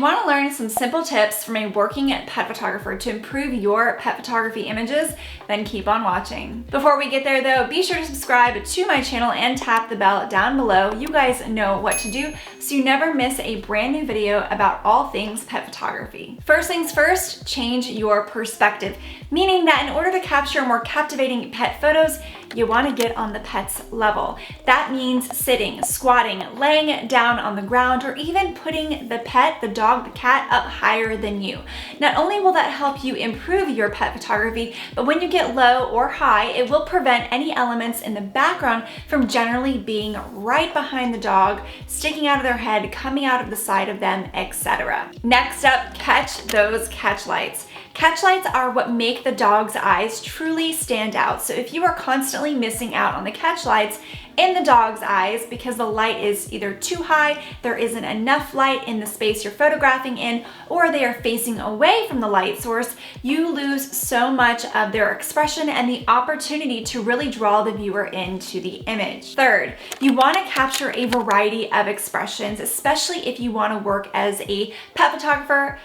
want to learn some simple tips from a working pet photographer to improve your pet photography images, then keep on watching. Before we get there though, be sure to subscribe to my channel and tap the bell down below. You guys know what to do so you never miss a brand new video about all things pet photography. First things first, change your perspective, meaning that in order to capture more captivating pet photos, you want to get on the pet's level. That means sitting, squatting, laying down on the ground, or even putting the pet, the dog, the cat, up higher than you. Not only will that help you improve your pet photography, but when you get low or high, it will prevent any elements in the background from generally being right behind the dog, sticking out of their head, coming out of the side of them, etc. Next up, catch those catch lights. Catch lights are what make the dog's eyes truly stand out. So if you are constantly missing out on the catch lights in the dog's eyes because the light is either too high, there isn't enough light in the space you're photographing in, or they are facing away from the light source, you lose so much of their expression and the opportunity to really draw the viewer into the image. Third, you want to capture a variety of expressions, especially if you want to work as a pet photographer,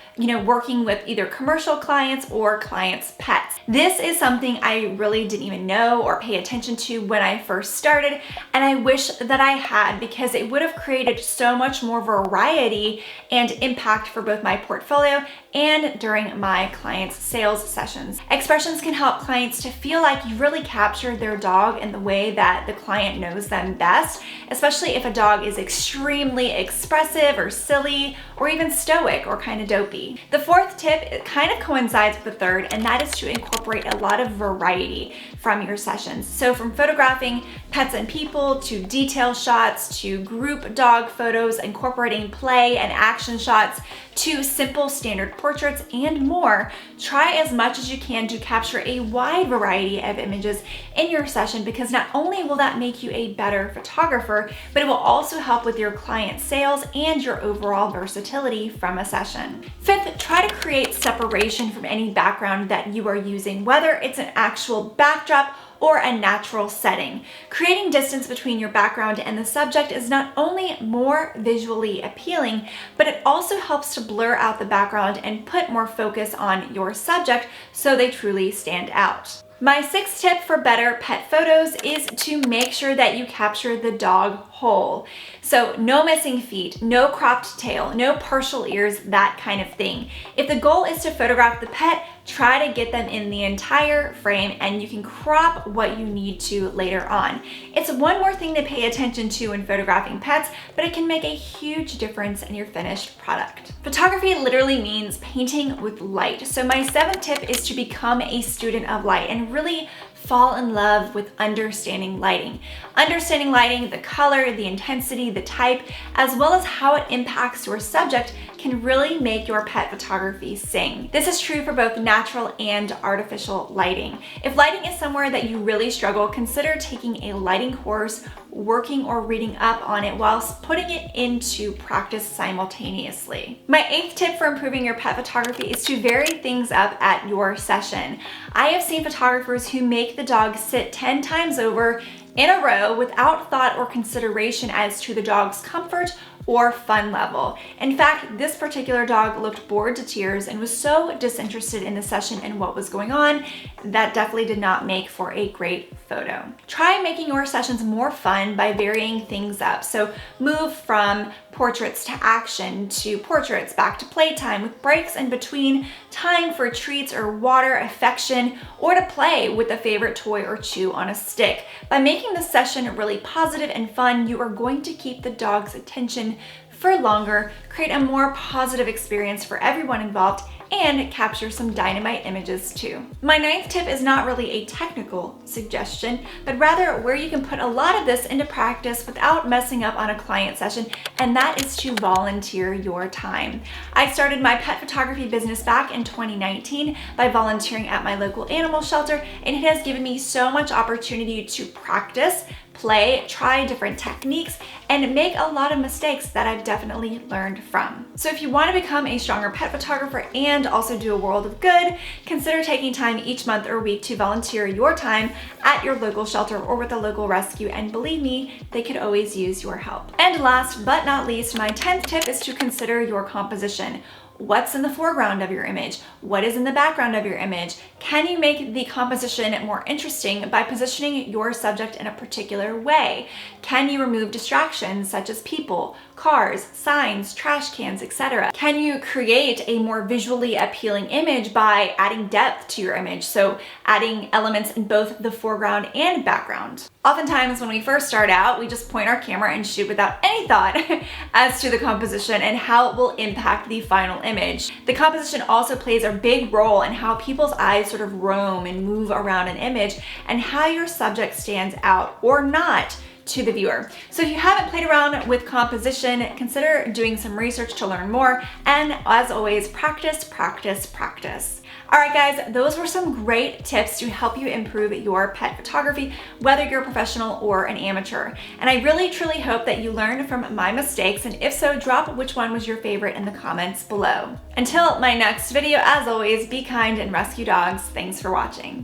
working with either commercial clients or clients' pets. This is something I really didn't even know or pay attention to when I first started, and I wish that I had, because it would have created so much more variety and impact for both my portfolio and during my clients' sales sessions. Expressions can help clients to feel like you really captured their dog in the way that the client knows them best, especially if a dog is extremely expressive or silly or even stoic or kind of dopey. The fourth tip kind of coincides with the third, and that is to incorporate a lot of variety from your sessions. So from photographing pets and people to detail shots to group dog photos, incorporating play and action shots to simple standard portraits and more, try as much as you can to capture a wide variety of images in your session, because not only will that make you a better photographer, but it will also help with your client sales and your overall versatility from a session. Fifth, try to create separation from any background that you are using, whether it's an actual backdrop or a natural setting. Creating distance between your background and the subject is not only more visually appealing, but it also helps to blur out the background and put more focus on your subject so they truly stand out. My sixth tip for better pet photos is to make sure that you capture the dog whole. So no missing feet, no cropped tail, no partial ears, that kind of thing. If the goal is to photograph the pet, try to get them in the entire frame, and you can crop what you need to later on. It's one more thing to pay attention to when photographing pets, but it can make a huge difference in your finished product. Photography literally means painting with light. So my seventh tip is to become a student of light and really fall in love with understanding lighting. Understanding lighting, the color, the intensity, the type, as well as how it impacts your subject, can really make your pet photography sing. This is true for both natural and artificial lighting. If lighting is somewhere that you really struggle, consider taking a lighting course, working or reading up on it whilst putting it into practice simultaneously. My eighth tip for improving your pet photography is to vary things up at your session. I have seen photographers who make the dog sit 10 times over in a row without thought or consideration as to the dog's comfort or fun level. In fact, this particular dog looked bored to tears and was so disinterested in the session and what was going on, that definitely did not make for a great photo. Try making your sessions more fun by varying things up. So move from portraits to action to portraits, back to playtime with breaks in between, time for treats or water, affection, or to play with a favorite toy or chew on a stick. By making the session really positive and fun, you are going to keep the dog's attention for longer, create a more positive experience for everyone involved, and capture some dynamite images too. My ninth tip is not really a technical suggestion, but rather where you can put a lot of this into practice without messing up on a client session, and that is to volunteer your time. I started my pet photography business back in 2019 by volunteering at my local animal shelter, and it has given me so much opportunity to practice, play, try different techniques, and make a lot of mistakes that I've definitely learned from. So if you want to become a stronger pet photographer and also do a world of good, consider taking time each month or week to volunteer your time at your local shelter or with a local rescue, and believe me, they could always use your help. And last but not least, my 10th tip is to consider your composition. What's in the foreground of your image? What is in the background of your image? Can you make the composition more interesting by positioning your subject in a particular way? Can you remove distractions such as people, cars, signs, trash cans, etc.? Can you create a more visually appealing image by adding depth to your image? So adding elements in both the foreground and background. Oftentimes when we first start out, we just point our camera and shoot without any thought as to the composition and how it will impact the final image. The composition also plays a big role in how people's eyes sort of roam and move around an image and how your subject stands out or not to the viewer. So if you haven't played around with composition, consider doing some research to learn more, and as always, practice, practice, practice. All right guys, those were some great tips to help you improve your pet photography, whether you're a professional or an amateur. And I really truly hope that you learned from my mistakes, and if so, drop which one was your favorite in the comments below. Until my next video, as always, be kind and rescue dogs. Thanks for watching.